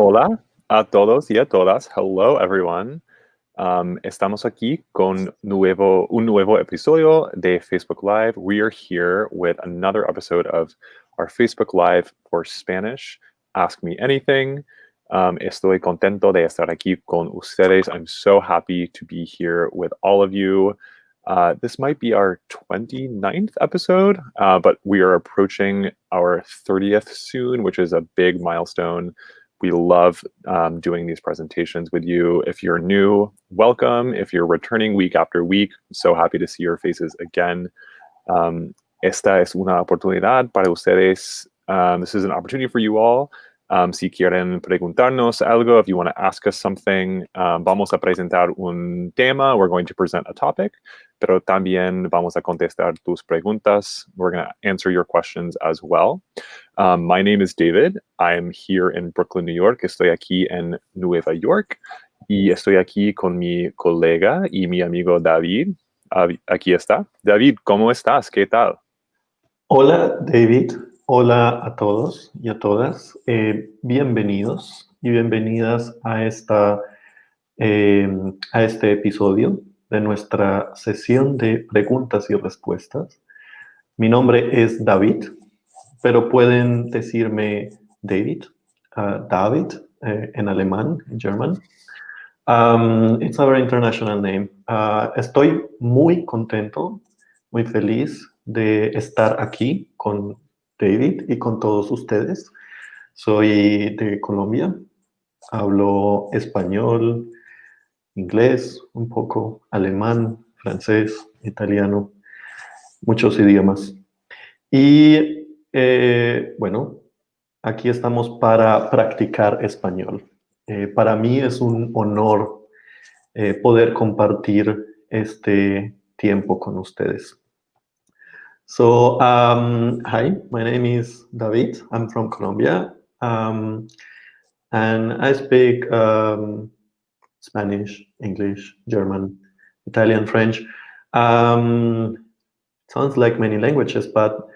Hola a todos y a todas. Hello, everyone. Estamos aquí con un nuevo episodio de Facebook Live. We are here with another episode of our Facebook Live for Spanish. Ask Me Anything. Estoy contento de estar aquí con ustedes. I'm so happy to be here with all of you. This might be our 29th episode, but we are approaching our 30th soon, which is a big milestone. We love doing these presentations with you. If you're new, welcome. If you're returning week after week, so happy to see your faces again. Esta es una oportunidad para ustedes. This is an opportunity for you all. Si quieren preguntarnos algo, if you want to ask us something, vamos a presentar un tema. We're going to present a topic, pero también vamos a contestar tus preguntas. We're going to answer your questions as well. My name is David. I'm here in Brooklyn, New York. Estoy aquí en Nueva York. Y estoy aquí con mi colega y mi amigo David. Aquí está. David, ¿cómo estás? ¿Qué tal? Hola, David. Hola a todos y a todas. Bienvenidos y bienvenidas a este episodio de nuestra sesión de preguntas y respuestas. Mi nombre es David, pero pueden decirme David, David en alemán, en German. It's a very international name. Estoy muy contento, muy feliz de estar aquí con David y con todos ustedes. Soy de Colombia, hablo español, inglés, un poco alemán, francés, italiano, muchos idiomas. Y bueno, aquí estamos para practicar español. Para mí es un honor poder compartir este tiempo con ustedes. So, hi, my name is David. I'm from Colombia, and I speak Spanish, English, German, Italian, French. Sounds like many languages, but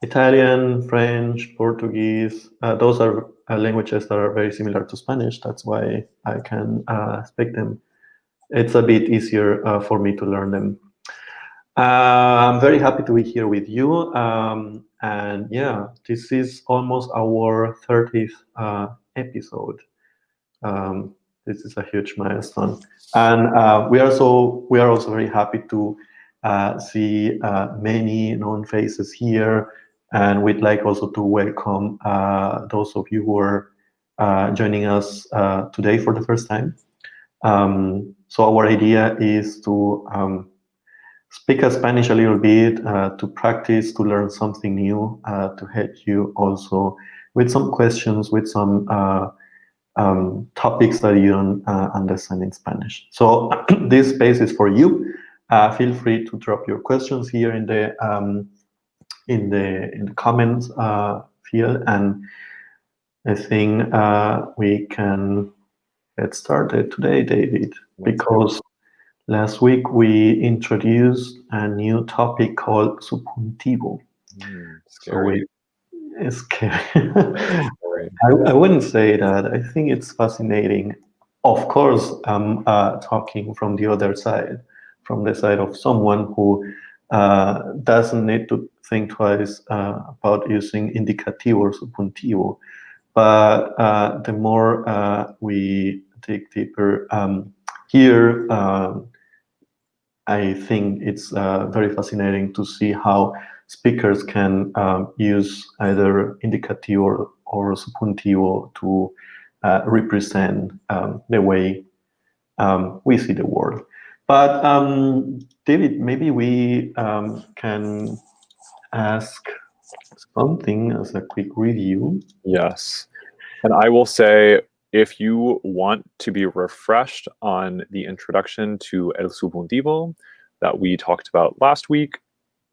Italian, French, Portuguese, those are languages that are very similar to Spanish. That's why I can speak them. It's a bit easier for me to learn them. I'm very happy to be here with you. And yeah, this is almost our 30th episode. This is a huge milestone. And we are also very happy to see many known faces here. And we'd like also to welcome those of you who are joining us today for the first time. So our idea is to speak Spanish a little bit, to practice, to learn something new, to help you also with some questions, with some topics that you don't understand in Spanish. So this space is for you. Feel free to drop your questions here in the comments field, and I think we can get started today, David, because last week we introduced a new topic called Subjunctive. Scary. It's scary. I wouldn't say that. I think it's fascinating. Of course, I'm talking from the other side, from the side of someone who doesn't need to think twice about using indicativo or subjuntivo. But the more we dig deeper here, I think it's very fascinating to see how speakers can use either indicativo or subjuntivo to represent the way we see the world. But David, maybe we can ask something as a quick review. Yes. And I will say, if you want to be refreshed on the introduction to El Subjuntivo that we talked about last week,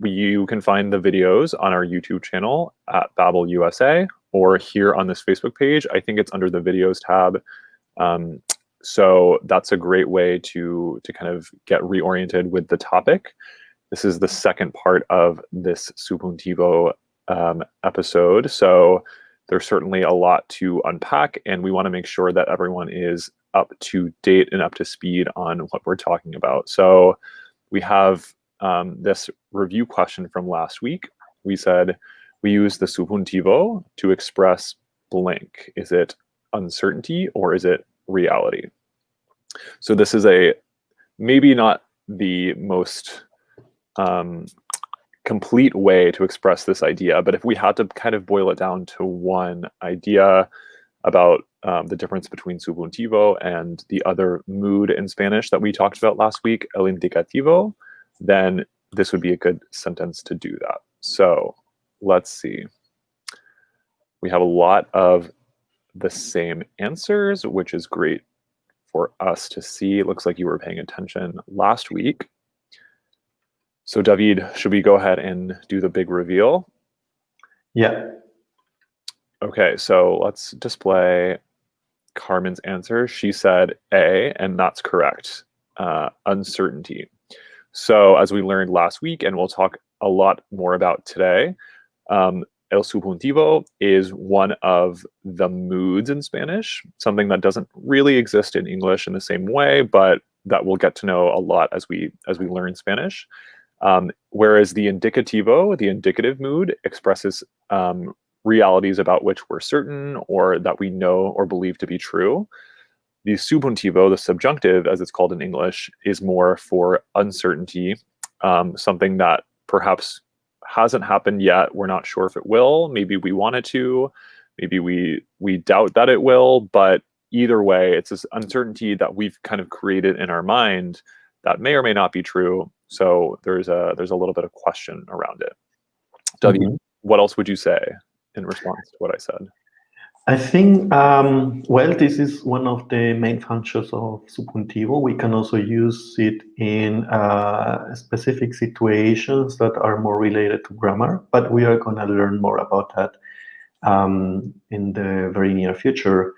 you can find the videos on our YouTube channel at Babel USA or here on this Facebook page. I think it's under the videos tab. So that's a great way to kind of get reoriented with the topic. This is the second part of this Subjuntivo episode. So There's certainly a lot to unpack, and we want to make sure that everyone is up to date and up to speed on what we're talking about. So we have this review question from last week. We said we use the subjuntivo to express blank. Is it uncertainty or is it reality? So this is maybe not the most complete way to express this idea, but if we had to kind of boil it down to one idea about the difference between subjuntivo and the other mood in Spanish that we talked about last week, el indicativo, then this would be a good sentence to do that. So let's see. We have a lot of the same answers, which is great for us to see. It looks like you were paying attention last week. So David, should we go ahead and do the big reveal? Yeah. Okay, so let's display Carmen's answer. She said A, and that's correct, uncertainty. So as we learned last week, and we'll talk a lot more about today, el subjuntivo is one of the moods in Spanish, something that doesn't really exist in English in the same way, but that we'll get to know a lot as we learn Spanish. Whereas the indicativo, the indicative mood, expresses realities about which we're certain or that we know or believe to be true. The subjuntivo, the subjunctive, as it's called in English, is more for uncertainty, something that perhaps hasn't happened yet. We're not sure if it will. Maybe we want it to. Maybe we doubt that it will. But either way, it's this uncertainty that we've kind of created in our mind that may or may not be true. So there's a little bit of question around it. David, what else would you say in response to what I said? I think, well, this is one of the main functions of subjuntivo. We can also use it in specific situations that are more related to grammar, but we are going to learn more about that in the very near future,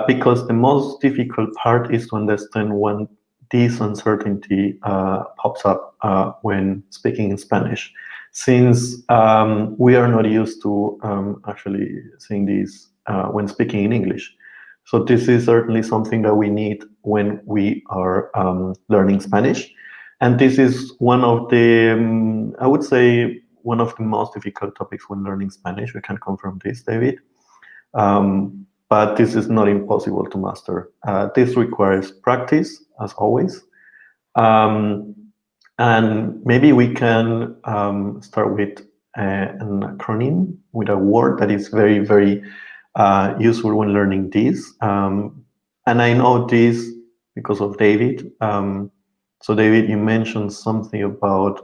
because the most difficult part is to understand when this uncertainty pops up when speaking in Spanish, since we are not used to actually seeing this when speaking in English. So this is certainly something that we need when we are learning Spanish. And this is one of the, I would say, one of the most difficult topics when learning Spanish. We can confirm this, David. But this is not impossible to master. This requires practice, as always. And maybe we can start with an acronym, with a word that is very, very useful when learning this. And I know this because of David. So David, you mentioned something about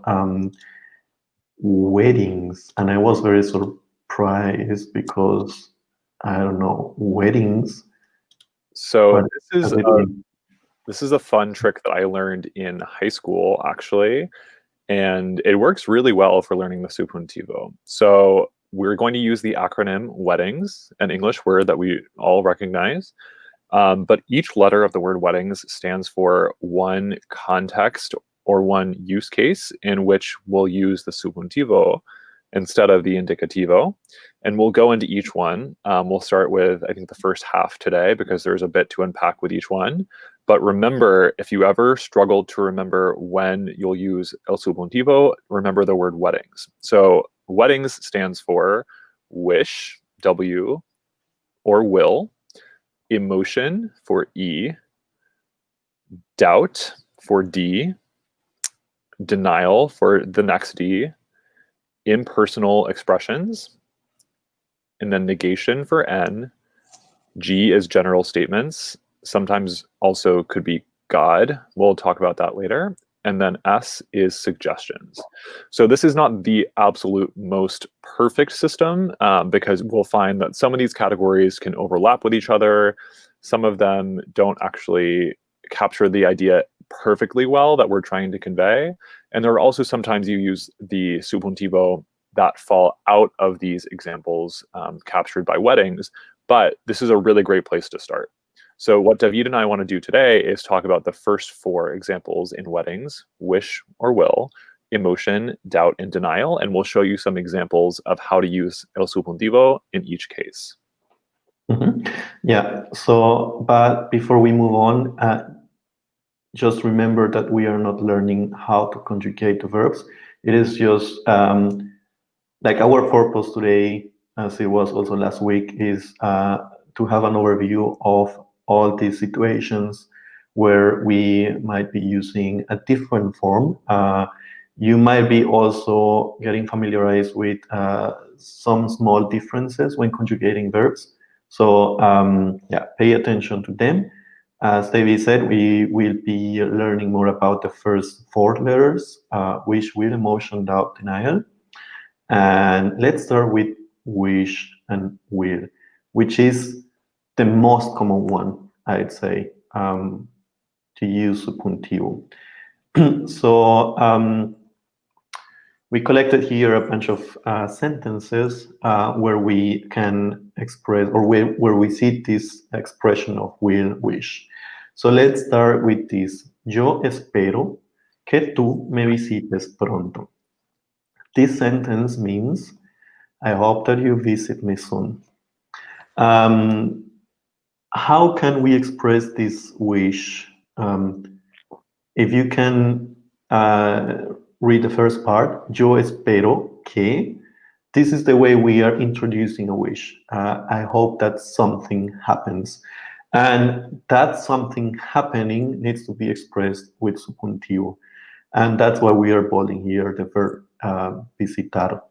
weddings, and I was very surprised because, I don't know, weddings. So this is a fun trick that I learned in high school, actually, and it works really well for learning the subjuntivo. So we're going to use the acronym weddings, an English word that we all recognize. But each letter of the word weddings stands for one context or one use case in which we'll use the subjuntivo instead of the indicativo. And we'll go into each one. We'll start with, I think, the first half today because there's a bit to unpack with each one. But remember, if you ever struggled to remember when you'll use el subjuntivo, remember the word weddings. So weddings stands for wish, W, or will, emotion for E, doubt for D, denial for the next D, impersonal expressions, and then negation for N. G is general statements, sometimes also could be God. We'll talk about that later. And then S is suggestions. So this is not the absolute most perfect system because we'll find that some of these categories can overlap with each other. Some of them don't actually capture the idea perfectly well that we're trying to convey. And there are also sometimes you use the subjuntivo that fall out of these examples captured by weddings, but this is a really great place to start. So what David and I want to do today is talk about the first four examples in weddings: wish or will, emotion, doubt, and denial. And we'll show you some examples of how to use el subjuntivo in each case. Yeah, so, but before we move on, just remember that we are not learning how to conjugate the verbs. It is just like our purpose today, as it was also last week, is to have an overview of all these situations where we might be using a different form. You might be also getting familiarized with some small differences when conjugating verbs. So yeah, pay attention to them. As David said, we will be learning more about the first 4 letters, wish, will, emotion, doubt, denial. And let's start with wish and will, which is the most common one, I'd say, to use subjuntivo. So we collected here a bunch of sentences where we can express, or where we see this expression of will, wish. So let's start with this. Yo espero que tú me visites pronto. This sentence means, I hope that you visit me soon. How can we express this wish? If you can read the first part, yo espero que, this is the way we are introducing a wish. I hope that something happens. And that something happening needs to be expressed with subjuntivo. And that's why we are bolding here the verb visitar.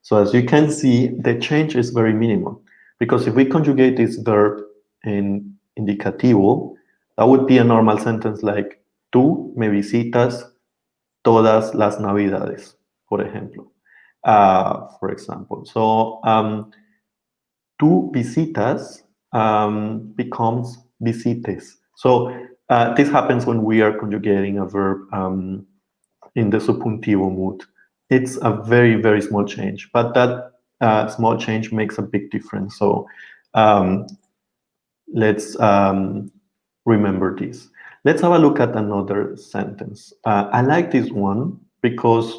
So as you can see, the change is very minimal. Because if we conjugate this verb in indicativo, that would be a normal sentence like, tú me visitas todas las navidades, por ejemplo. For example. So, tú visitas becomes visites. So, this happens when we are conjugating a verb in the subjuntivo mood. It's a very, very small change, but that small change makes a big difference. So, let's remember this. Let's have a look at another sentence. I like this one because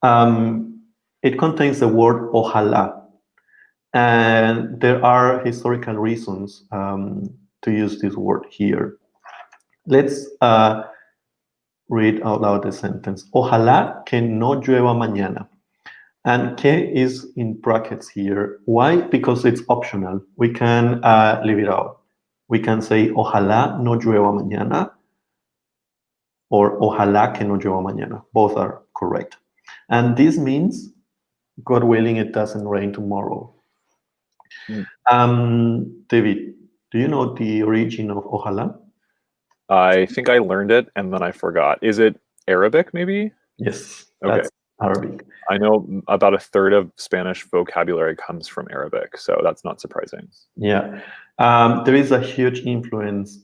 it contains the word ojalá. And there are historical reasons to use this word here. Let's read out loud the sentence. Ojalá que no llueva mañana. And que is in brackets here. Why? Because it's optional. We can leave it out. We can say ojalá no llueva mañana or ojalá que no llueva mañana. Both are correct. And this means, God willing, it doesn't rain tomorrow. David, do you know the origin of ojalá? I think I learned it and then I forgot. Is it Arabic, maybe? Yes, Okay. that's Arabic. I know about a third of Spanish vocabulary comes from Arabic, so that's not surprising. Yeah, there is a huge influence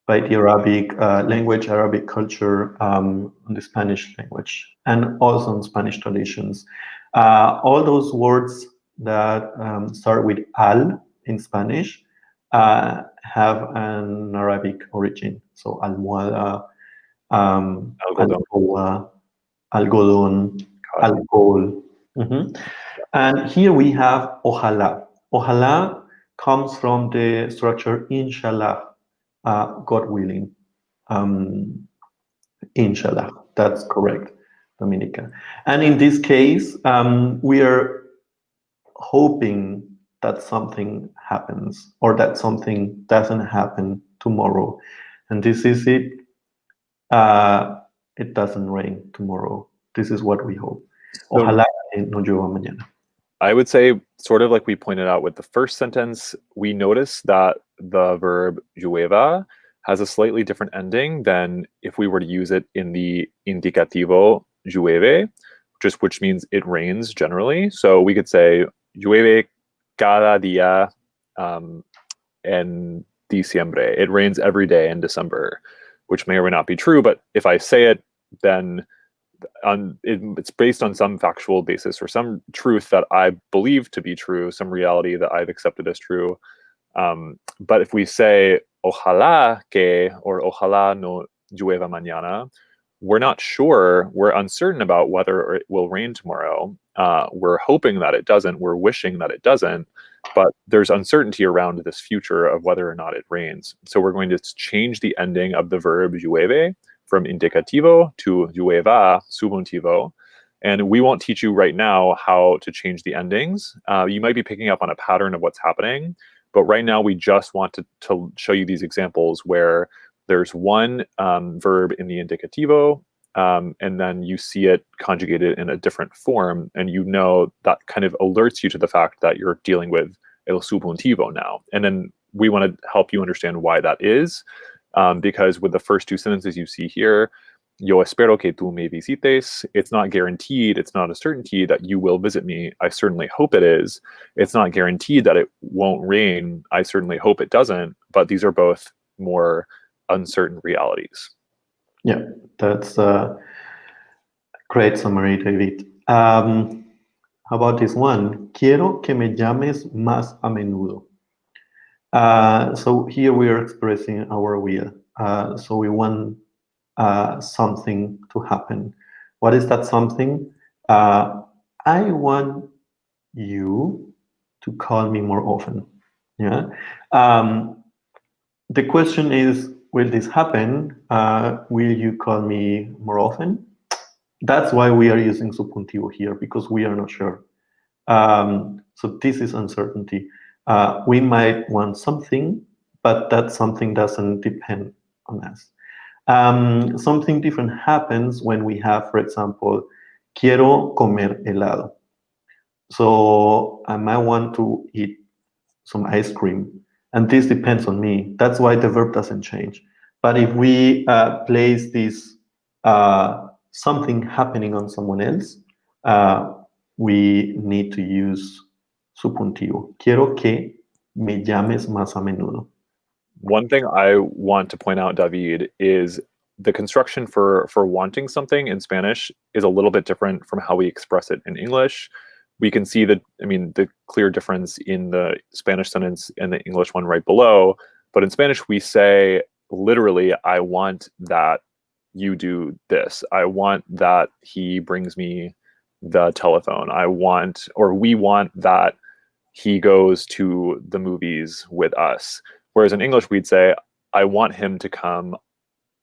by the Arabic language, Arabic culture on the Spanish language, and also on Spanish traditions. All those words that start with al in Spanish have an Arabic origin. So almohada, alcohol, algodón, alcohol. And here we have ojalá. Ojalá comes from the structure inshallah, God willing. Inshallah, that's correct, Dominica. And in this case, we are hoping that something happens or that something doesn't happen tomorrow. And this is it. It doesn't rain tomorrow. This is what we hope. Ojalá no llueva mañana. I would say, sort of like we pointed out with the first sentence, we notice that the verb llueva has a slightly different ending than if we were to use it in the indicativo llueve, which means it rains generally. So we could say llueve cada día en diciembre. It rains every day in December, which may or may not be true. But if I say it, then it's based on some factual basis or some truth that I believe to be true, some reality that I've accepted as true. But if we say ojalá que or ojalá no llueva mañana, we're not sure, we're uncertain about whether it will rain tomorrow. We're hoping that it doesn't, we're wishing that it doesn't, but there's uncertainty around this future of whether or not it rains. So we're going to change the ending of the verb llueve from indicativo to llueva, subjuntivo. And we won't teach you right now how to change the endings. You might be picking up on a pattern of what's happening, but right now we just want to show you these examples where there's one verb in the indicativo, and then you see it conjugated in a different form, and you know that kind of alerts you to the fact that you're dealing with el subjuntivo now. And then we want to help you understand why that is, because with the first two sentences you see here, yo espero que tú me visites, it's not guaranteed, it's not a certainty that you will visit me. I certainly hope it is. It's not guaranteed that it won't rain. I certainly hope it doesn't. But these are both more uncertain realities. Yeah, that's a great summary, David. How about this one? Quiero que me llames más a menudo. So here we are expressing our will. So we want something to happen. What is that something? I want you to call me more often. Yeah. The question is, will this happen? Will you call me more often? That's why we are using subjuntivo here, because we are not sure. So this is uncertainty. We might want something, but that something doesn't depend on us. Something different happens when we have, for example, quiero comer helado. So I might want to eat some ice cream, and this depends on me. That's why the verb doesn't change. But if we place this something happening on someone else, we need to use subjuntivo. Quiero que me llames más a menudo. One thing I want to point out, David, is the construction for wanting something in Spanish is a little bit different from how we express it in English. We can see the clear difference in the Spanish sentence and the English one right below. But in Spanish, we say literally, I want that you do this. I want that he brings me the telephone. I want, or we want that he goes to the movies with us. Whereas in English, we'd say, I want him to come.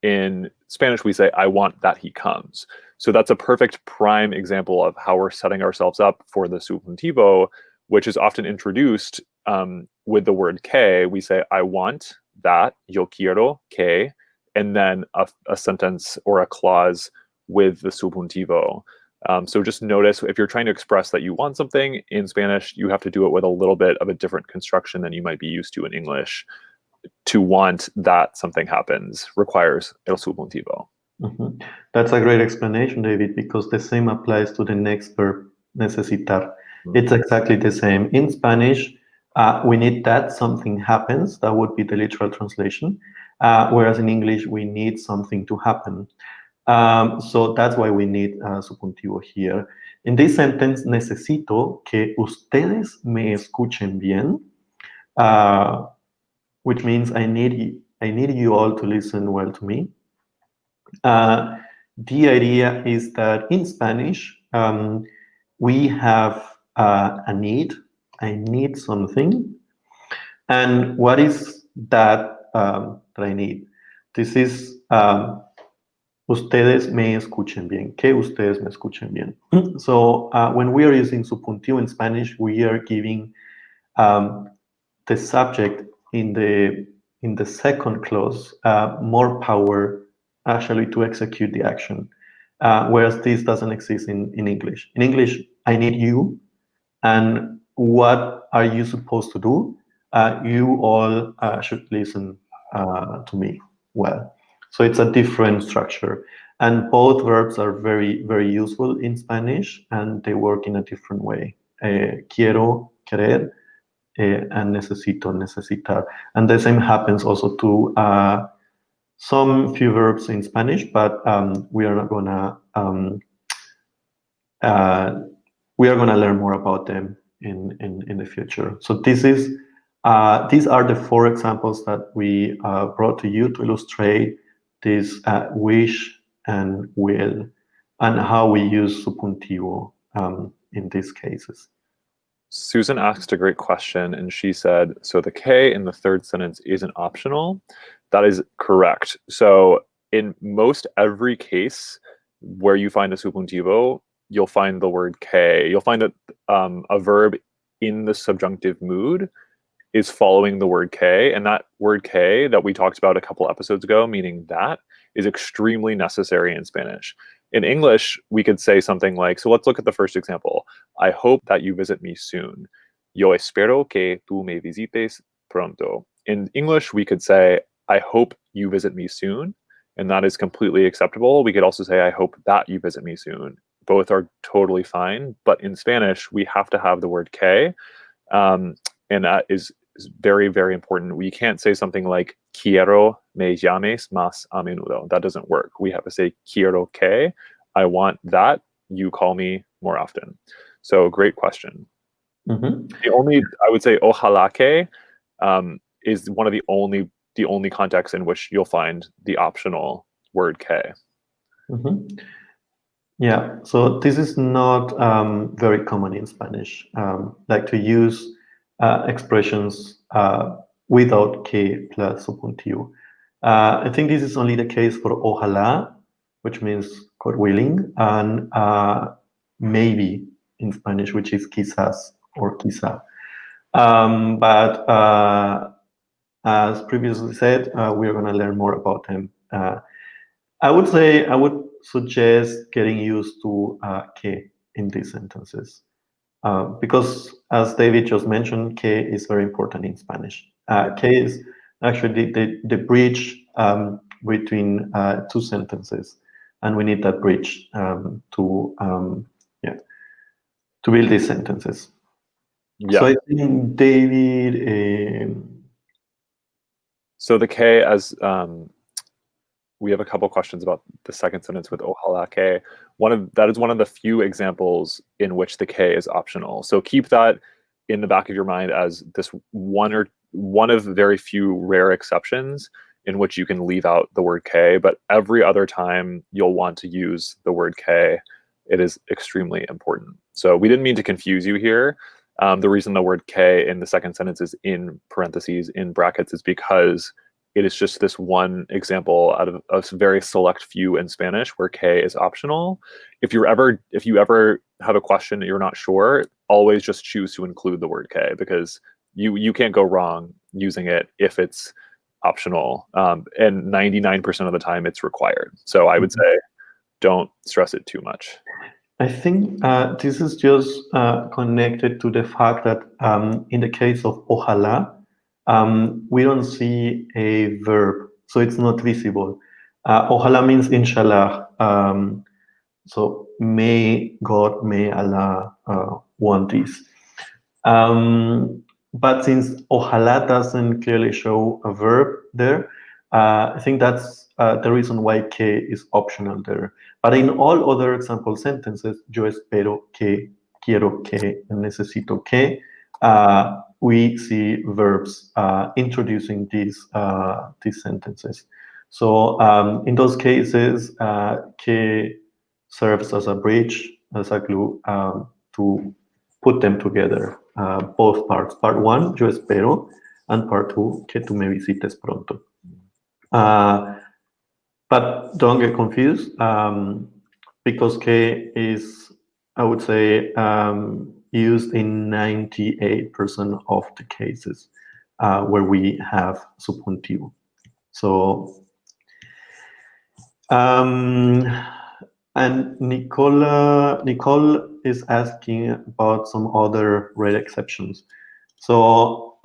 In Spanish, we say, I want that he comes. So that's a perfect prime example of how we're setting ourselves up for the subjuntivo, which is often introduced with the word que. We say, I want that, yo quiero que, and then a sentence or a clause with the subjuntivo. So just notice, if you're trying to express that you want something in Spanish, you have to do it with a little bit of a different construction than you might be used to in English. To want that something happens requires el subjuntivo. Mm-hmm. That's a great explanation, David, because the same applies to the next verb, necesitar. Mm-hmm. It's exactly the same. In Spanish, we need that something happens. That would be the literal translation. Whereas in English, we need something to happen. So that's why we need subjuntivo here. In this sentence, necesito que ustedes me escuchen bien, which means I need you all to listen well to me. The idea is that in Spanish, we have a need. I need something. And what is that that I need? This is ustedes me escuchen bien. Que ustedes me escuchen bien. So when we are using subjuntivo in Spanish, we are giving the subject in the second clause more power actually to execute the action, whereas this doesn't exist in English. In English, I need you, and what are you supposed to do? You all should listen to me well. So it's a different structure, and both verbs are very, very useful in Spanish, and they work in a different way. Quiero, querer, and necesito, necesitar. And the same happens also to some few verbs in Spanish, but we are not gonna we are gonna learn more about them in the future. So this is these are the 4 examples that we brought to you to illustrate this wish and will, and how we use subjuntivo in these cases. Susan asked a great question, and she said, so the K in the third sentence isn't optional. That is correct. So in most every case where you find a subjuntivo, you'll find the word K. You'll find that a verb in the subjunctive mood is following the word K, and that word K that we talked about a couple episodes ago, meaning that, is extremely necessary in Spanish. In English, we could say something like, so let's look at the first example. I hope that you visit me soon. Yo espero que tú me visites pronto. In English, we could say, I hope you visit me soon, and that is completely acceptable. We could also say, I hope that you visit me soon. Both are totally fine, but in Spanish, we have to have the word K, and that is very, very important. We can't say something like quiero me llames más a menudo. That doesn't work. We have to say quiero que. I want that you call me more often. So great question. The only, I would say, ojalá que is one of the only contexts in which you'll find the optional word que. Yeah, so this is not very common in Spanish, like to use expressions without que plus subjuntivo. I think this is only the case for ojalá, which means God willing, and maybe in Spanish, which is quizás or quizá. But as previously said, we're going to learn more about them. I would suggest getting used to que in these sentences. Because as David just mentioned, que is very important in Spanish. Que is actually the bridge between two sentences, and we need that bridge to build these sentences. Yeah. So I think David. So the K, as we have a couple questions about the second sentence with ojalá que. That is one of the few examples in which the K is optional. So keep that in the back of your mind as this one of very few rare exceptions in which you can leave out the word K, but every other time you'll want to use the word K. It is extremely important. So we didn't mean to confuse you here. The reason the word K in the second sentence is in parentheses, in brackets, is because it is just this one example out of a very select few in Spanish where K is optional. If you ever have a question that you're not sure, always just choose to include the word K, because you can't go wrong using it if it's optional. And 99% of the time it's required. So I would say don't stress it too much. I think this is just connected to the fact that in the case of ojalá, we don't see a verb, so it's not visible. Ojalá means inshallah. So may God, may Allah want this. But since ojalá doesn't clearly show a verb there, I think that's the reason why que is optional there. But in all other example sentences, yo espero que, quiero que, necesito que, we see verbs introducing these sentences. So in those cases, que serves as a bridge, as a glue, to put them together, both parts. Part one, yo espero, and part two, que tú me visites pronto. But don't get confused, because que is, I would say, used in 98% of the cases where we have subjuntivo. So, and Nicole is asking about some other rare exceptions. So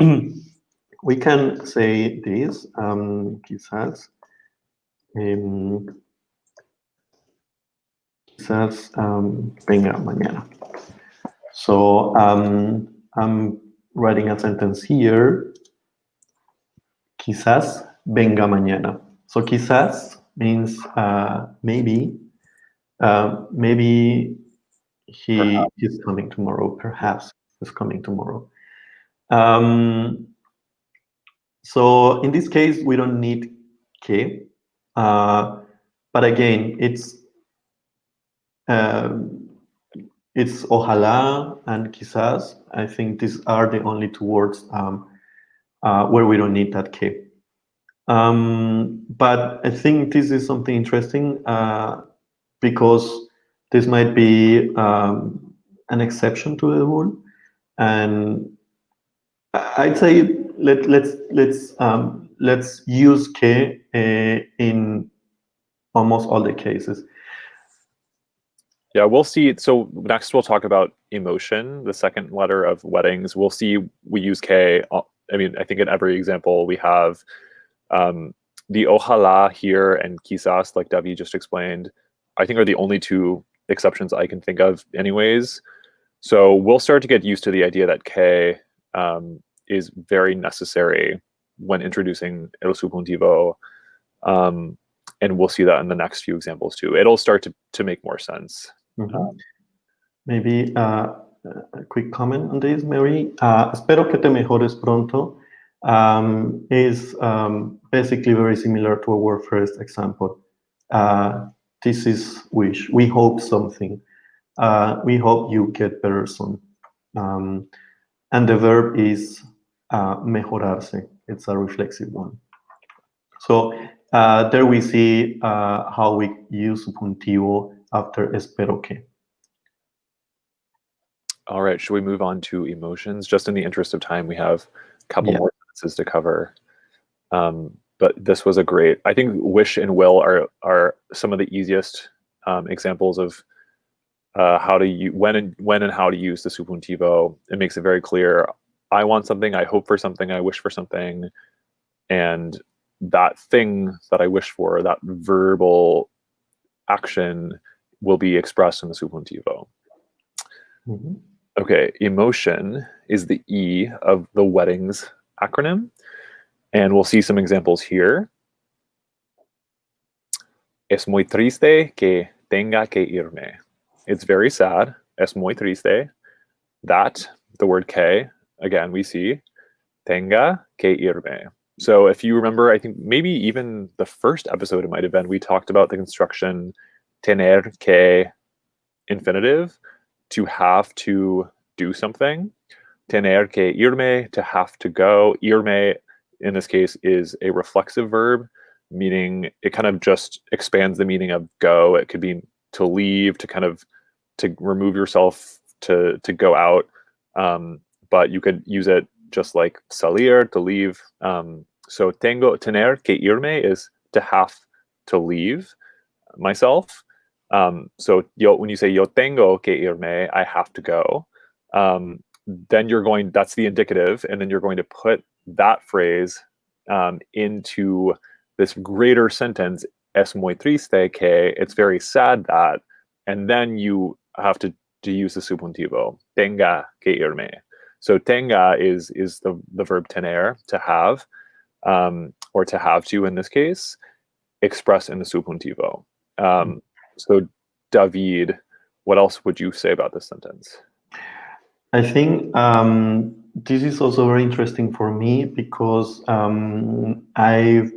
we can say this, quizás. Quizás venga mañana. So I'm writing a sentence here. Quizás venga mañana. So quizás means maybe. Maybe he's coming tomorrow. Perhaps he's coming tomorrow. So in this case, we don't need que. But But again, it's ojalá and quizás. I think these are the only two words where we don't need that K. But I think this is something interesting because this might be an exception to the rule, and I'd say let's use K in almost all the cases. Yeah, we'll see. So next we'll talk about emotion, the second letter of weddings. We'll see we use K. I mean, I think in every example we have the ojalá here and quizás, like David just explained, I think are the only two exceptions I can think of anyways. So we'll start to get used to the idea that K is very necessary when introducing el subjuntivo. And we'll see that in the next few examples too. It'll start to make more sense. Maybe a quick comment on this, Mary. Espero que te mejores pronto is basically very similar to our first example. This is wish. We hope something. We hope you get better soon. And the verb is mejorarse. It's a reflexive one. So there we see how we use subjuntivo after espero que. All right, should we move on to emotions? Just in the interest of time, we have a couple more sentences to cover. But this was a great, I think wish and will are some of the easiest examples of how to when and how to use the subjuntivo. It makes it very clear. I want something, I hope for something, I wish for something. And that thing that I wish for, that verbal action will be expressed in the subjuntivo. Okay, emotion is the E of the weddings acronym. And we'll see some examples here. Es muy triste que tenga que irme. It's very sad. Es muy triste. That, the word que, again, we see. Tenga que irme. So if you remember, I think maybe even the first episode it might have been, we talked about the construction tener que infinitive, to have to do something. Tener que irme, to have to go. Irme, in this case, is a reflexive verb, meaning it kind of just expands the meaning of go. It could be to leave, to remove yourself, to go out. But you could use it just like salir, to leave. So tener que irme is to have to leave myself. So when you say yo tengo que irme, I have to go. Then that's the indicative, and then you're going to put that phrase into this greater sentence, es muy triste que, it's very sad that, and then you have to use the subjuntivo, tenga que irme. So tenga is the verb tener, to have, or to have to in this case, expressed in the subjuntivo. So David, what else would you say about this sentence? I think this is also very interesting for me because I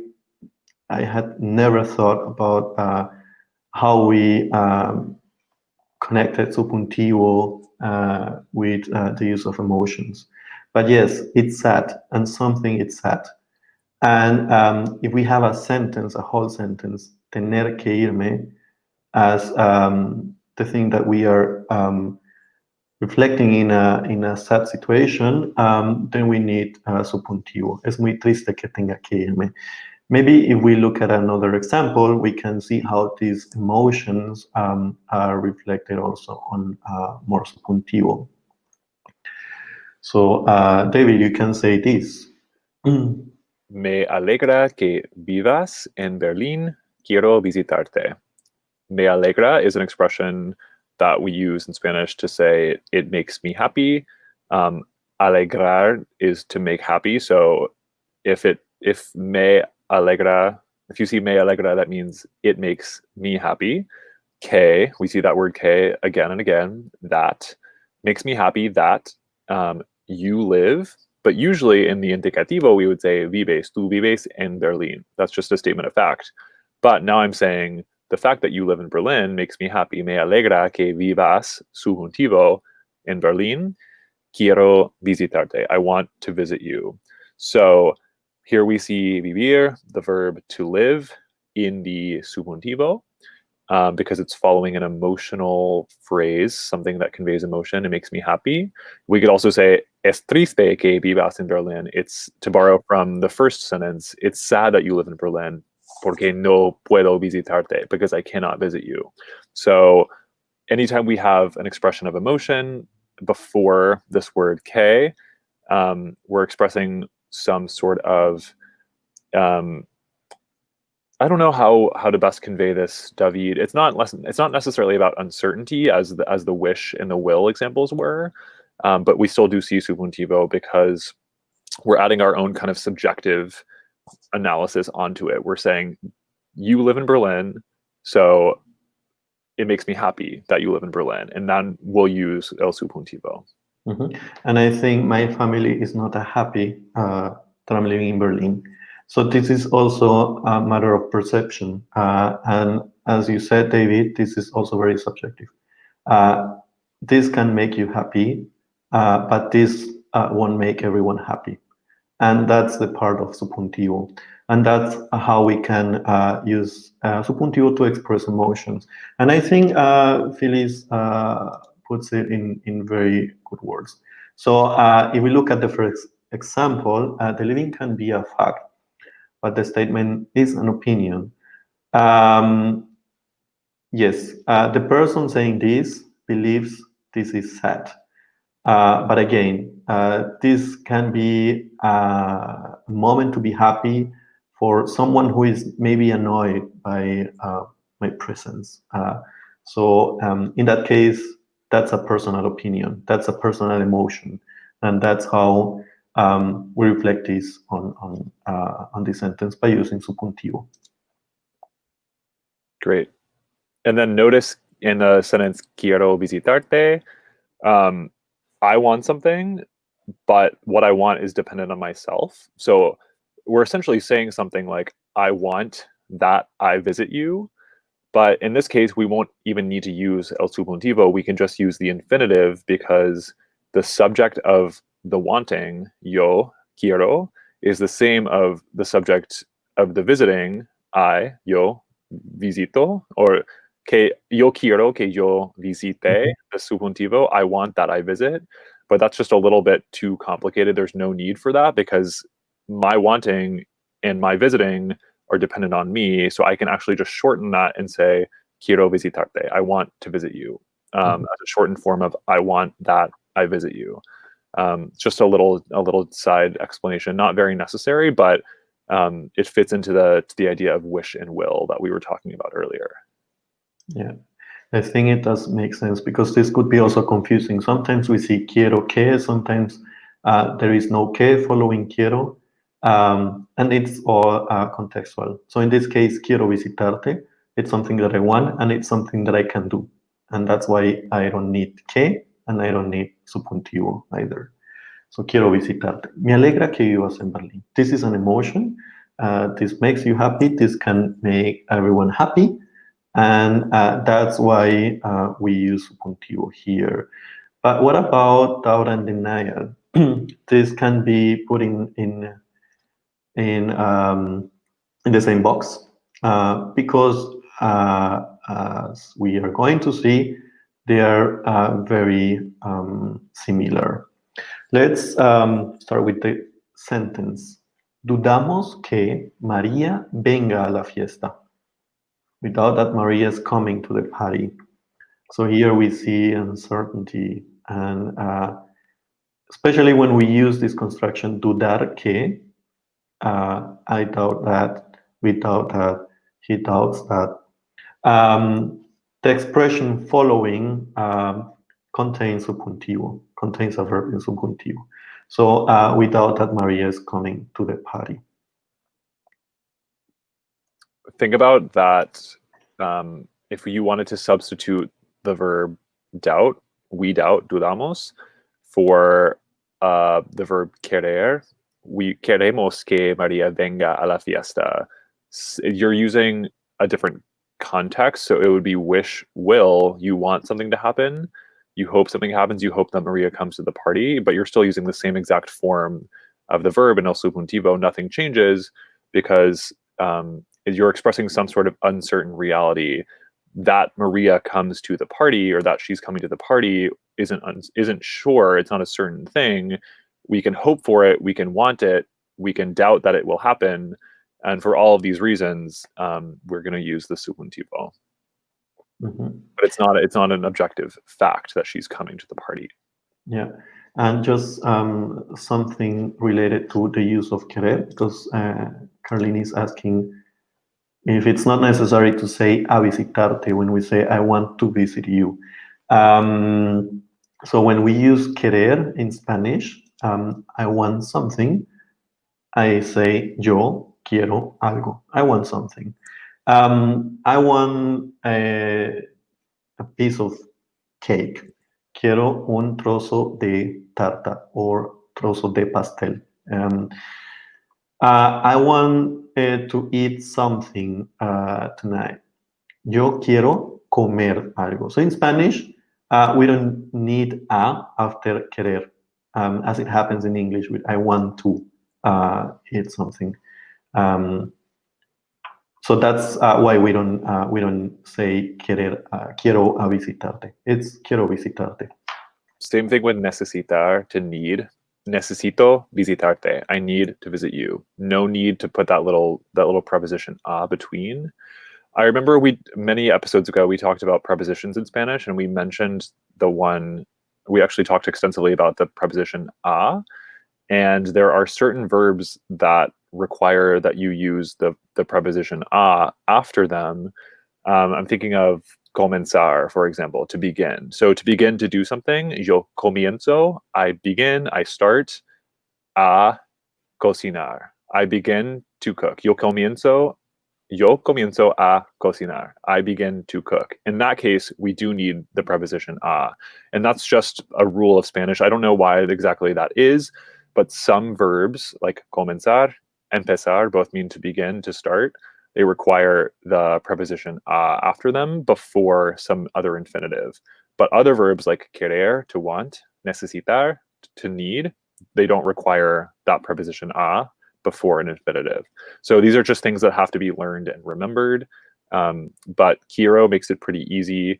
had never thought about how we connected subjuntivo with the use of emotions. But yes, it's sad, and something it's sad. And if we have a sentence, a whole sentence, tener que irme, as the thing that we are reflecting in a sad situation, then we need subjuntivo. Es muy triste que tenga que irme. Maybe if we look at another example, we can see how these emotions are reflected also on more subjuntivo. So, David, you can say this. Me alegra que vivas en Berlín. Quiero visitarte. Me alegra is an expression that we use in Spanish to say it makes me happy. Alegrar is to make happy. So if me alegra, if you see me alegra, that means it makes me happy. Que, we see that word que again and again. That makes me happy that you live. But usually in the indicativo, we would say vives, tú vives en Berlín. That's just a statement of fact. But now I'm saying the fact that you live in Berlin makes me happy. Me alegra que vivas subjuntivo in Berlin. Quiero visitarte. I want to visit you. So here we see vivir, the verb to live, in the subjuntivo, because it's following an emotional phrase, something that conveys emotion and makes me happy. We could also say, es triste que vivas en Berlin. It's, to borrow from the first sentence, it's sad that you live in Berlin, porque no puedo visitarte, because I cannot visit you. So anytime we have an expression of emotion before this word que, we're expressing some sort of I don't know how to best convey this, David. It's not necessarily about uncertainty as the wish and the will examples were, but we still do see subjuntivo because we're adding our own kind of subjective analysis onto it. We're saying you live in Berlin, so it makes me happy that you live in Berlin, and then we'll use el subjuntivo. Mm-hmm. And I think my family is not happy that I'm living in Berlin. So this is also a matter of perception. And as you said, David, this is also very subjective. This can make you happy, but this won't make everyone happy. And that's the part of subjuntivo. And that's how we can use subjuntivo to express emotions. And I think Phyllis puts it in very good words. So if we look at the first example, the living can be a fact, but the statement is an opinion. Yes, the person saying this believes this is sad. But again, this can be a moment to be happy for someone who is maybe annoyed by my presence. So in that case, that's a personal opinion, that's a personal emotion, and that's how we reflect this on this sentence by using subjuntivo. Great. And then notice in the sentence quiero visitarte, I want something, but what I want is dependent on myself. So we're essentially saying something like, I want that I visit you. But in this case, we won't even need to use el subjuntivo. We can just use the infinitive because the subject of the wanting, yo, quiero, is the same of the subject of the visiting, I, yo, visito, or que yo quiero que yo visite, the subjuntivo, I want that I visit. But that's just a little bit too complicated. There's no need for that because my wanting and my visiting are dependent on me. So I can actually just shorten that and say, quiero visitarte, I want to visit you, as a shortened form of I want that I visit you. Just a little side explanation, not very necessary, but it fits into the idea of wish and will that we were talking about earlier. Yeah, I think it does make sense because this could be also confusing. Sometimes we see quiero que, sometimes there is no que following quiero, and it's all contextual. So in this case, quiero visitarte, it's something that I want and it's something that I can do. And that's why I don't need que and I don't need subjuntivo either. So quiero visitarte. Me alegra que vivas en Berlin. This is an emotion. This makes you happy. This can make everyone happy. And that's why we use subjuntivo here. But what about doubt and denial? This can be put in the same box because as we are going to see, they are very similar. Let's start with the sentence. Dudamos que María venga a la fiesta. Without that, Maria is coming to the party. So here we see uncertainty, and especially when we use this construction, dudar que, I doubt that, we doubt that, he doubts that. The expression following contains subjuntivo, contains a verb in subjuntivo. So we doubt that Maria is coming to the party. Think about that. If you wanted to substitute the verb doubt, we doubt, dudamos, for the verb querer, we queremos que María venga a la fiesta. You're using a different context. So it would be wish, will. You want something to happen. You hope something happens. You hope that Maria comes to the party, but you're still using the same exact form of the verb in el subjuntivo. Nothing changes because you're expressing some sort of uncertain reality that Maria comes to the party or that she's coming to the party isn't sure. It's not a certain thing. We can hope for it. We can want it. We can doubt that it will happen. And for all of these reasons, we're going to use the subjuntivo. But it's not an objective fact that she's coming to the party. Yeah, and just something related to the use of querer, because Carlene is asking if it's not necessary to say a visitarte when we say I want to visit you. So when we use querer in Spanish, I want something, I say yo quiero algo. I want something. I want a piece of cake. Quiero un trozo de tarta or trozo de pastel. I want to eat something tonight. Yo quiero comer algo. So in Spanish, we don't need a after querer, as it happens in English with I want to eat something. So that's why we don't say querer, quiero visitarte. It's quiero visitarte. Same thing with necesitar, to need. Necesito visitarte. I need to visit you. No need to put that little preposition a between. I remember many episodes ago we talked about prepositions in Spanish, and we mentioned we actually talked extensively about the preposition a, and there are certain verbs that require that you use the preposition a after them. I'm thinking of comenzar, for example, to begin. So to begin to do something, yo comienzo, I begin, I start, a cocinar. I begin to cook. Yo comienzo a cocinar. I begin to cook. In that case, we do need the preposition a. And that's just a rule of Spanish. I don't know why exactly that is, but some verbs like comenzar, empezar, both mean to begin, to start. They require the preposition a after them before some other infinitive. But other verbs like querer, to want, necesitar, to need, they don't require that preposition a before an infinitive. So these are just things that have to be learned and remembered. But quiero makes it pretty easy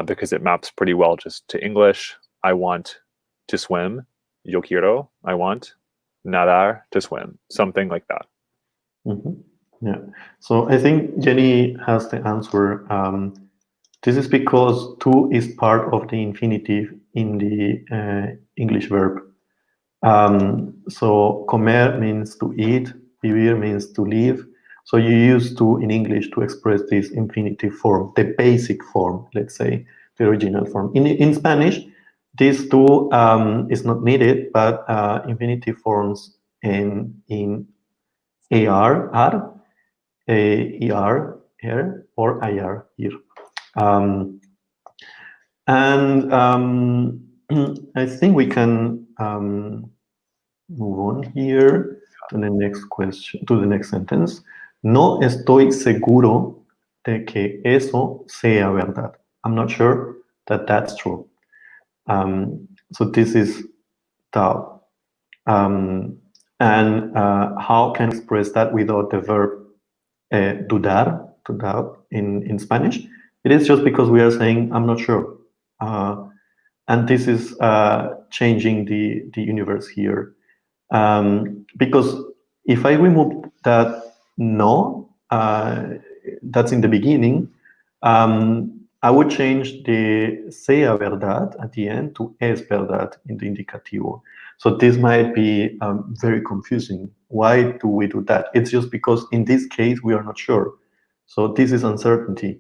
because it maps pretty well just to English. I want to swim. Yo quiero, I want. Nadar, to swim. Something like that. Yeah. So I think Jenny has the answer. This is because to is part of the infinitive in the English verb. So comer means to eat, vivir means to live. So you use to in English to express this infinitive form, the basic form, let's say, the original form. In Spanish, this to is not needed, but infinitive forms in AR, are, ER, er, or IR, ir. I think we can move on here to the next question, to the next sentence. No estoy seguro de que eso sea verdad. I'm not sure that that's true. So this is doubt. And how can I express that without the verb dudar, to doubt in Spanish? It is just because we are saying, I'm not sure. And this is changing the universe here. Because if I remove that no, that's in the beginning, I would change the sea verdad at the end to es verdad in the indicativo. So this might be very confusing. Why do we do that? It's just because in this case, we are not sure. So this is uncertainty.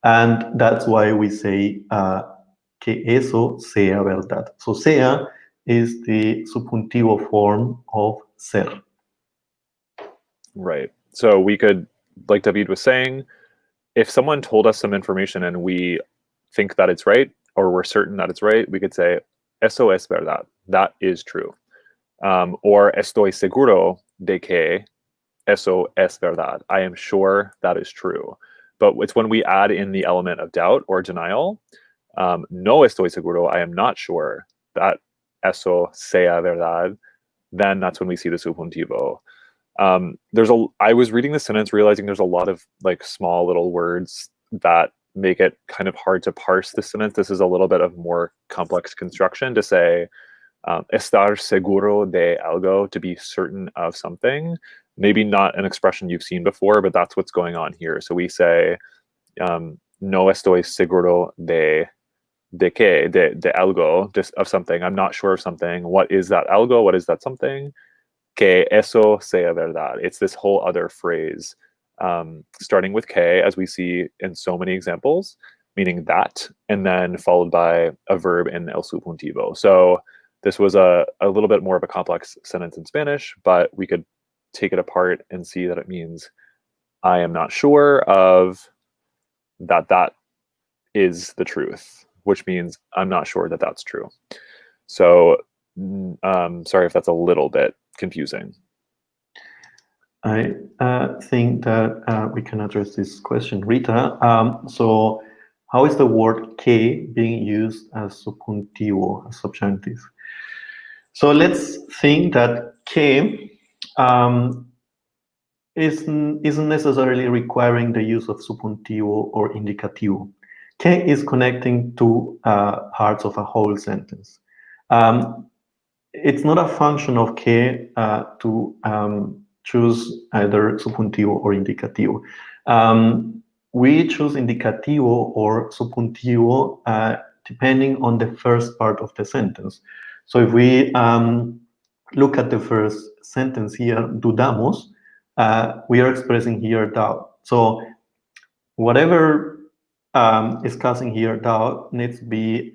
And that's why we say que eso sea verdad. So sea is the subjuntivo form of ser. Right. So we could, like David was saying, if someone told us some information and we think that it's right, or we're certain that it's right, we could say, eso es verdad. That is true. Or estoy seguro de que eso es verdad. I am sure that is true. but it's when we add in the element of doubt or denial. No estoy seguro, I am not sure that eso sea verdad. Then that's when we see the subjuntivo. I was reading the sentence, realizing there's a lot of like small little words that make it kind of hard to parse the sentence. This is a little bit of more complex construction to say estar seguro de algo, to be certain of something. Maybe not an expression you've seen before, but that's what's going on here. So we say no estoy seguro de qué, de algo, just of something. I'm not sure of something. What is that algo? What is that something? Que eso sea verdad. It's this whole other phrase, starting with que, as we see in so many examples, meaning that, and then followed by a verb in el subjuntivo. So this was a little bit more of a complex sentence in Spanish, but we could take it apart and see that it means I am not sure of that is the truth, which means I'm not sure that that's true. So sorry if that's a little bit confusing. I think that we can address this question, Rita. So how is the word que being used as subjuntivo, as subjunctive? So let's think that que isn't necessarily requiring the use of subjuntivo or indicativo. Que is connecting two parts of a whole sentence. It's not a function of que to choose either subjuntivo or indicativo. We choose indicativo or subjuntivo depending on the first part of the sentence. So if we look at the first sentence here, dudamos, we are expressing here doubt. So whatever is causing here doubt needs to be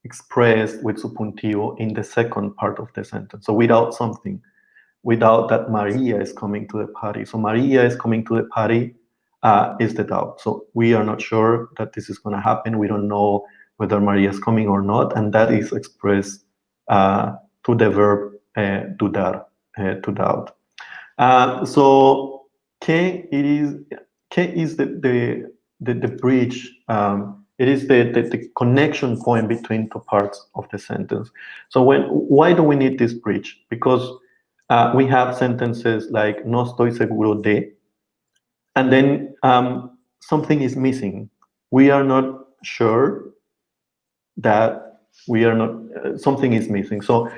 expressed with subjuntivo in the second part of the sentence. So without something, without that Maria is coming to the party. So Maria is coming to the party is the doubt. So we are not sure that this is going to happen. We don't know whether Maria is coming or not, and that is expressed to the verb dudar, to doubt. So que is the bridge. It is the connection point between two parts of the sentence. So why do we need this bridge? Because we have sentences like no estoy seguro de, and then something is missing. We are not sure that we are not, something is missing. So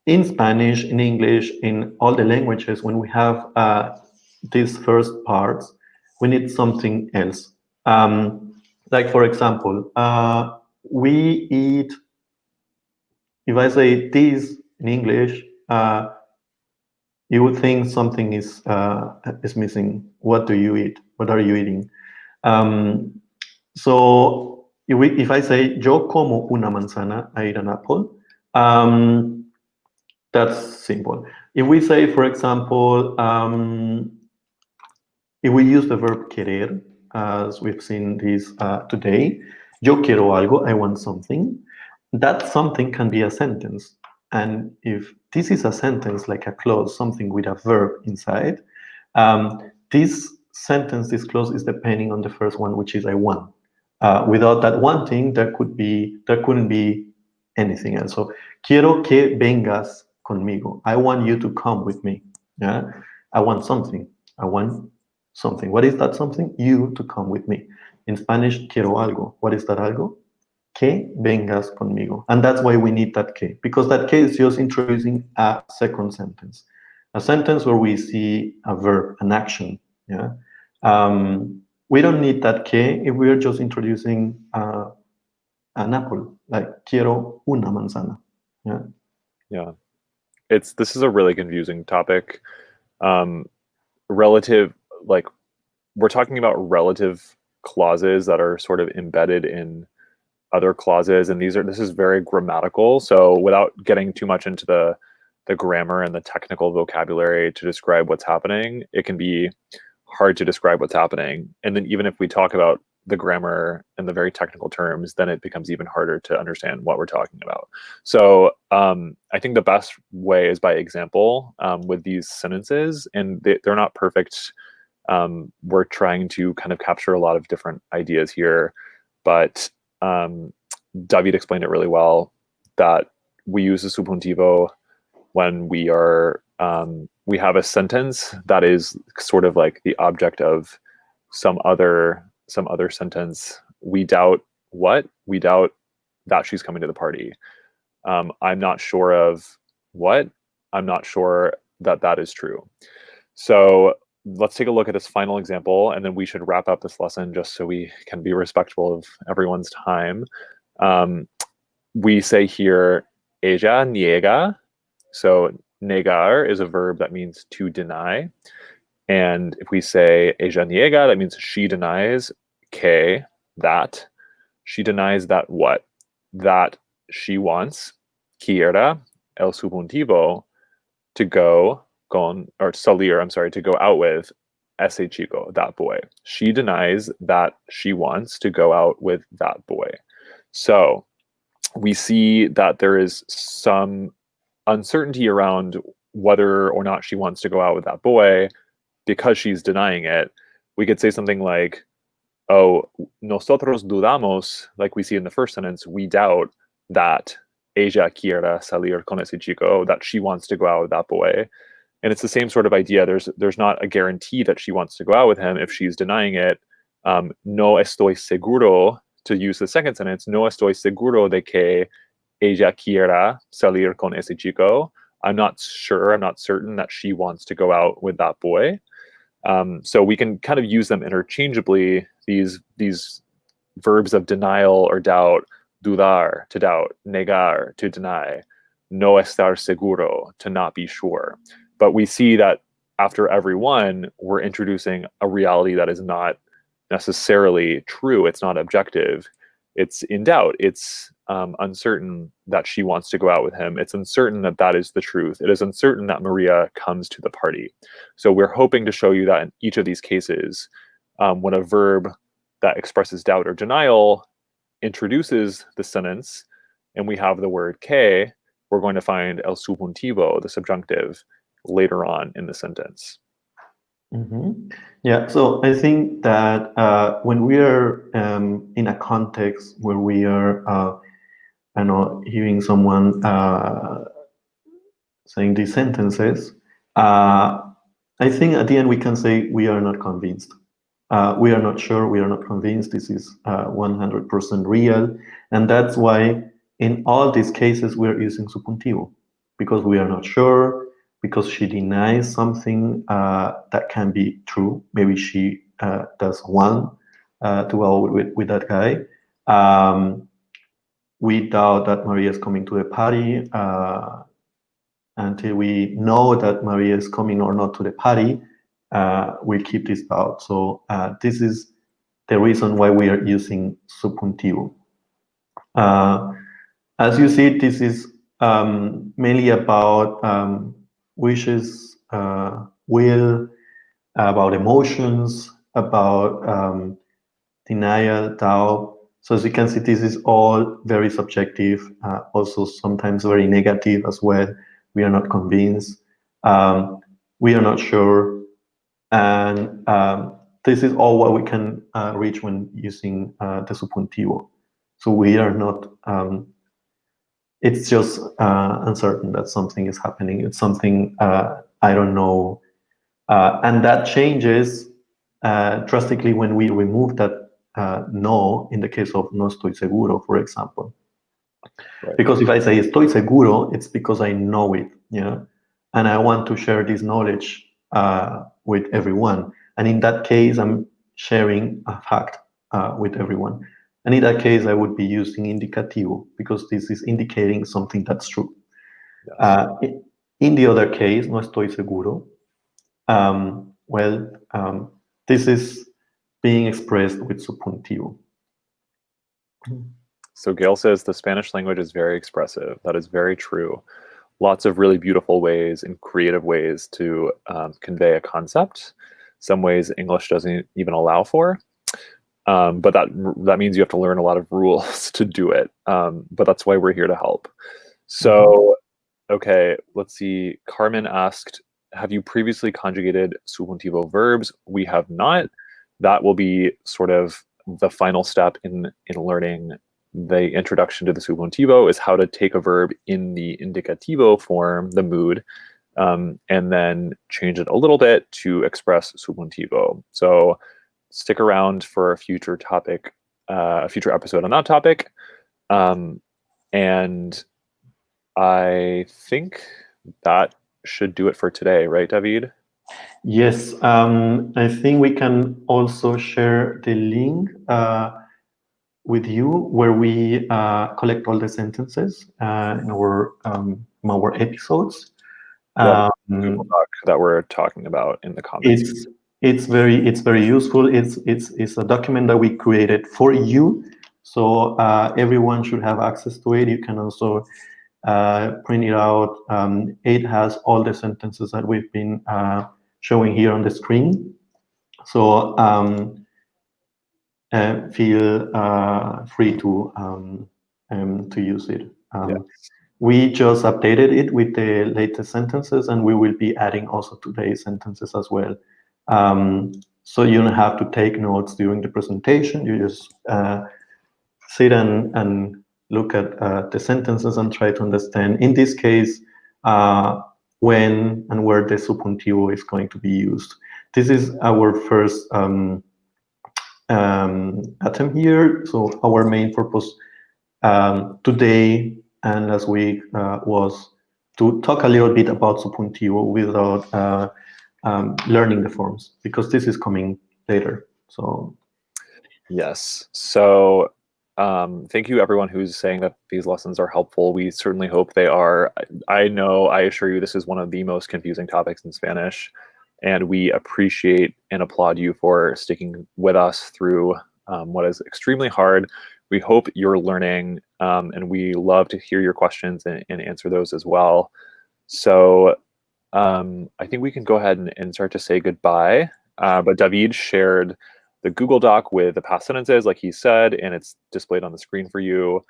in Spanish, in English, in all the languages, when we have these first parts, we need something else. Like, for example, we eat, if I say this in English, you would think something is missing. What do you eat? What are you eating? So if I say yo como una manzana, I eat an apple, that's simple. If we say, for example, if we use the verb querer, as we've seen this today, yo quiero algo, I want something, that something can be a sentence. And if this is a sentence, like a clause, something with a verb inside, this sentence, this clause is depending on the first one, which is I want. Without that wanting, there couldn't be anything else. So, quiero que vengas conmigo. I want you to come with me. Yeah, I want something. I want something. What is that something? You to come with me. In Spanish, quiero algo. What is that algo? Que vengas conmigo. And that's why we need that que, because that que is just introducing a second sentence, a sentence where we see a verb, an action. Yeah. We don't need that que if we're just introducing an apple, like quiero una manzana. Yeah. Yeah. This is a really confusing topic. Relative, like we're talking about relative clauses that are sort of embedded in other clauses, and this is very grammatical. So without getting too much into the grammar and the technical vocabulary to describe what's happening, it can be hard to describe what's happening. And then even if we talk about the grammar and the very technical terms, then it becomes even harder to understand what we're talking about. So I think the best way is by example with these sentences, and they're not perfect We're trying to kind of capture a lot of different ideas here, but David explained it really well, that we use the subjuntivo when we are we have a sentence that is sort of like the object of some other sentence. We doubt what? We doubt that she's coming to the party. I'm not sure of what. I'm not sure that that is true. So let's take a look at this final example, and then we should wrap up this lesson just so we can be respectful of everyone's time. We say here, ella niega. So negar is a verb that means to deny. And if we say ella niega, that means she denies que, that. She denies that what? That she wants, quiera, el subjuntivo, to go con, or salir, I'm sorry, to go out with ese chico, that boy. She denies that she wants to go out with that boy. So we see that there is some uncertainty around whether or not she wants to go out with that boy because she's denying it. We could say something like, oh, nosotros dudamos, like we see in the first sentence, we doubt that ella quiera salir con ese chico, that she wants to go out with that boy. And it's the same sort of idea. There's not a guarantee that she wants to go out with him if she's denying it. No estoy seguro, to use the second sentence, no estoy seguro de que ella quiera salir con ese chico. I'm not sure, I'm not certain that she wants to go out with that boy. So we can kind of use them interchangeably, these verbs of denial or doubt, dudar, to doubt, negar, to deny, no estar seguro, to not be sure. But we see that after every one, we're introducing a reality that is not necessarily true. It's not objective. It's in doubt. It's uncertain that she wants to go out with him. It's uncertain that that is the truth. It is uncertain that Maria comes to the party. So we're hoping to show you that in each of these cases, when a verb that expresses doubt or denial introduces the sentence, and we have the word que, we're going to find el subjuntivo, the subjunctive, later on in the sentence. Mm-hmm. Yeah, so I think that when we are in a context where we are, I know, hearing someone saying these sentences, I think at the end we can say we are not convinced. We are not sure, we are not convinced this is 100% real. And that's why in all these cases we're using subjuntivo, because we are not sure, because she denies something that can be true. Maybe she does want to go with that guy. We doubt that Maria is coming to the party. Until we know that Maria is coming or not to the party, we keep this doubt. So this is the reason why we are using subjuntivo. As you see, this is mainly about wishes, will, about emotions, about denial, doubt. So as you can see, this is all very subjective, also sometimes very negative as well. We are not convinced, we are not sure, and this is all what we can reach when using the subjuntivo. So we are not, it's just uncertain that something is happening. It's something I don't know. And that changes drastically when we remove that no in the case of no estoy seguro, for example. Right. Because if I say estoy seguro, it's because I know it, and I want to share this knowledge with everyone. And in that case, I'm sharing a fact with everyone. And in that case, I would be using indicativo because this is indicating something that's true. Yes. In the other case, no estoy seguro, this is being expressed with subjuntivo. So Gail says the Spanish language is very expressive. That is very true. Lots of really beautiful ways and creative ways to convey a concept. Some ways English doesn't even allow for. But that means you have to learn a lot of rules to do it. But that's why we're here to help. So, okay, let's see. Carmen asked, have you previously conjugated subjuntivo verbs? We have not. That will be sort of the final step in learning the introduction to the subjuntivo, is how to take a verb in the indicativo form, the mood, and then change it a little bit to express subjuntivo. So stick around for a future topic, a future episode on that topic. And I think that should do it for today, right, David? Yes, I think we can also share the link with you where we collect all the sentences in our episodes. The Google Doc that we're talking about in the comments. It's very useful. It's a document that we created for you, so everyone should have access to it. You can also print it out. It has all the sentences that we've been showing here on the screen. So feel free to use it. Yes. We just updated it with the latest sentences, and we will be adding also today's sentences as well. So you don't have to take notes during the presentation. You just sit and look at the sentences and try to understand, in this case, when and where the subjuntivo is going to be used. This is our first attempt here. So our main purpose today and last week was to talk a little bit about subjuntivo without learning the forms, because this is coming later. So yes. So thank you everyone who's saying that these lessons are helpful. We certainly hope they are. I assure you this is one of the most confusing topics in Spanish, and we appreciate and applaud you for sticking with us through what is extremely hard. We hope you're learning, and we love to hear your questions and answer those as well. So I think we can go ahead and start to say goodbye. But David shared the Google Doc with the past sentences, like he said, and it's displayed on the screen for you.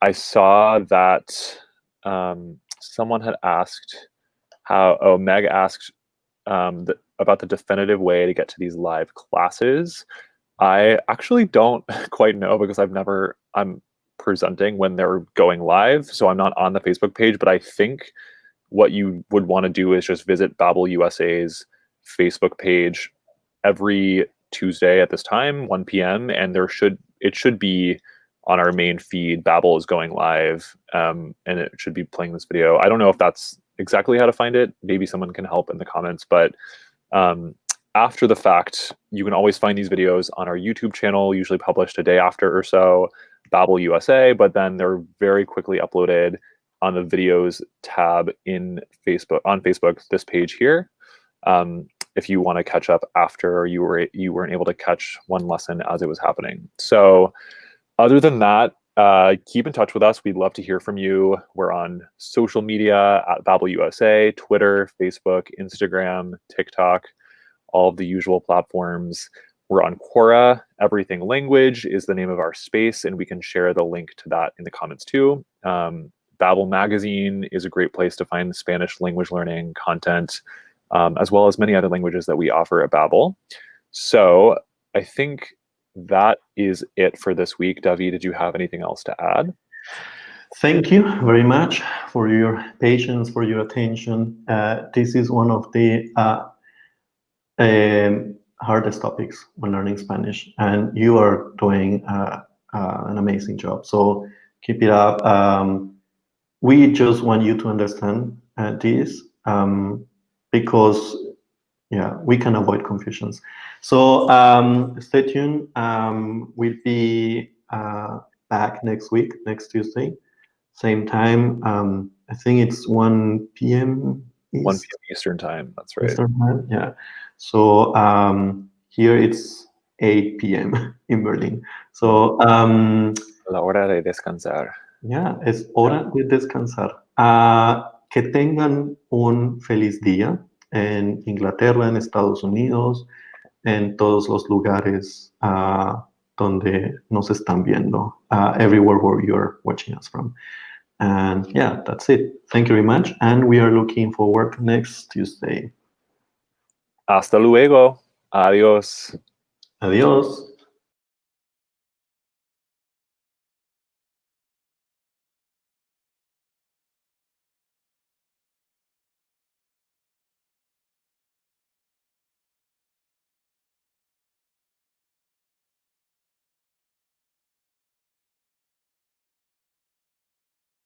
I saw that someone had asked Meg asked about the definitive way to get to these live classes. I actually don't quite know, because I'm presenting when they're going live, so I'm not on the Facebook page, but I think what you would want to do is just visit Babel USA's Facebook page every Tuesday at this time, 1 p.m., and it should be on our main feed. Babel is going live, and it should be playing this video. I don't know if that's exactly how to find it. Maybe someone can help in the comments, but after the fact, you can always find these videos on our YouTube channel, usually published a day after or so, Babel USA, but then they're very quickly uploaded on the videos tab on Facebook, this page here. If you want to catch up after you weren't able to catch one lesson as it was happening. So other than that, keep in touch with us. We'd love to hear from you. We're on social media at Babel USA, Twitter, Facebook, Instagram, TikTok, all of the usual platforms. We're on Quora. Everything Language is the name of our space, and we can share the link to that in the comments too. Babel Magazine is a great place to find Spanish language learning content, as well as many other languages that we offer at Babel. So I think that is it for this week. David, did you have anything else to add? Thank you very much for your patience, for your attention. This is one of the hardest topics when learning Spanish, and you are doing an amazing job. So keep it up. We just want you to understand this, because we can avoid confusions. So stay tuned. We'll be back next week, next Tuesday, same time. I think it's 1 p.m. 1 p.m. Eastern time. That's right. Eastern time, yeah. So here it's 8 p.m. in Berlin. So La hora de descansar. Ya, es hora de descansar. Que tengan un feliz día en Inglaterra, en Estados Unidos, en todos los lugares donde nos están viendo, everywhere where you're watching us from. And yeah, that's it. Thank you very much. And we are looking forward to next Tuesday. Hasta luego. Adiós. Adiós.